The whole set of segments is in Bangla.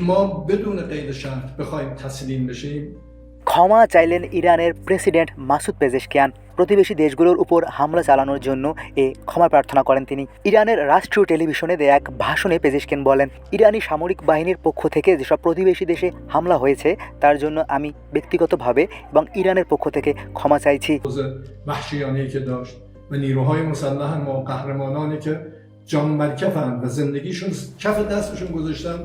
ما بدون قید شرط بخوایم تسلیم بشیم ক্ষমা চাইলেন ইরানের প্রেসিডেন্ট মাসুদ পেজেশকিয়ান। প্রতিবেশী দেশগুলোর উপর হামলা চালানোর জন্য ক্ষমা প্রার্থনা করেন তিনি। ইরানের রাষ্ট্রীয় টেলিভিশনে দেয়া এক ভাষণে পেজেশকিয়ান বলেন, ইরানি সামরিক বাহিনীর পক্ষ থেকে যেসব প্রতিবেশী দেশে হামলা হয়েছে তার জন্য আমি ব্যক্তিগতভাবে এবং ইরানের পক্ষ থেকে ক্ষমা চাইছি। وحشیانه‌ای که داشت و نیروهای مسلح ما قهرمانانی که جان بر کفن و زندگیشون کف دستشون گذاشتن।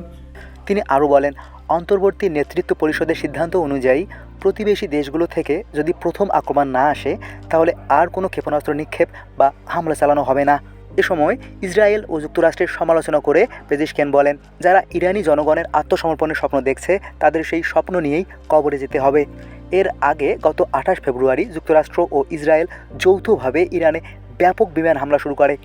তিনি আরও বলেন, অন্তর্বর্তী নেতৃত্ব পরিষদের সিদ্ধান্ত অনুযায়ী প্রতিবেশী দেশগুলো থেকে যদি প্রথম আক্রমণ না আসে তাহলে আর কোনো ক্ষেপণাস্ত্র নিক্ষেপ বা হামলা চালানো হবে না। এ সময় ইসরায়েল ও যুক্তরাষ্ট্রের সমালোচনা করে পেজেশকিয়ান বলেন, যারা ইরানি জনগণের আত্মসমর্পণের স্বপ্ন দেখছে তাদের সেই স্বপ্ন নিয়েই কবরে যেতে হবে। এর আগে গত 28 ফেব্রুয়ারি যুক্তরাষ্ট্র ও ইসরায়েল যৌথভাবে ইরানে ব্যাপক বিমান হামলা শুরু করে।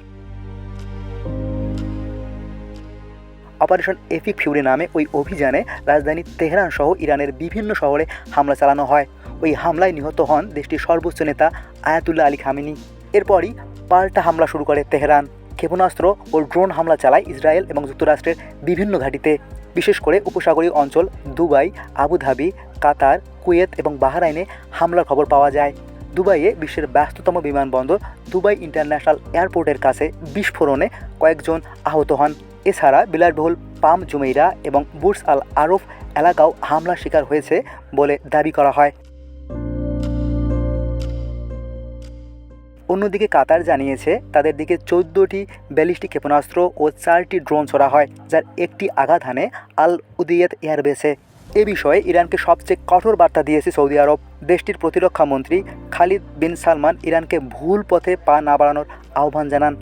অপারেশন এপিক ফিউরি নামে ওই অভিযানে রাজধানী তেহরান সহ ইরানের বিভিন্ন শহরে হামলা চালানো হয়। ওই হামলায় নিহত হন দেশটির সর্বোচ্চ নেতা আয়াতুল্লাহ আলী খামেনি। এরপরই পাল্টা হামলা শুরু করে তেহরান। ক্ষেপণাস্ত্র ও ড্রোন হামলা চালায় ইসরায়েল এবং যুক্তরাষ্ট্রের বিভিন্ন ঘাঁটিতে, বিশেষ করে উপসাগরীয় অঞ্চল দুবাই, আবুধাবি, কাতার, কুয়েত এবং বাহরাইনে হামলার খবর পাওয়া যায়। দুবাইয়ে বিশ্বের ব্যস্ততম বিমানবন্দর দুবাই ইন্টারন্যাশনাল এয়ারপোর্টের কাছে বিস্ফোরণে কয়েকজন আহত হন। এছাড়া বিলাসবহুল পাম জুমেইরা এবং বুর্জ আল আরফ এলাকাও হামলার শিকার হয়েছে বলে দাবি করা হয়। অন্যদিকে কাতার জানিয়েছে তাদের দিকে 14টি ব্যালিস্টিক ক্ষেপণাস্ত্র ও 4টি ড্রোন ছোড়া হয়, যার একটি আঘাত হানে আল উদিয়েত এয়ারবেসে। এ বিষয়ে ইরানকে সবচেয়ে কঠোর বার্তা দিয়েছে সৌদি আরব। দেশটির প্রতিরক্ষা মন্ত্রী খালিদ বিন সালমান ইরানকে ভুল পথে পা না বাড়ানোর আহ্বান জানান।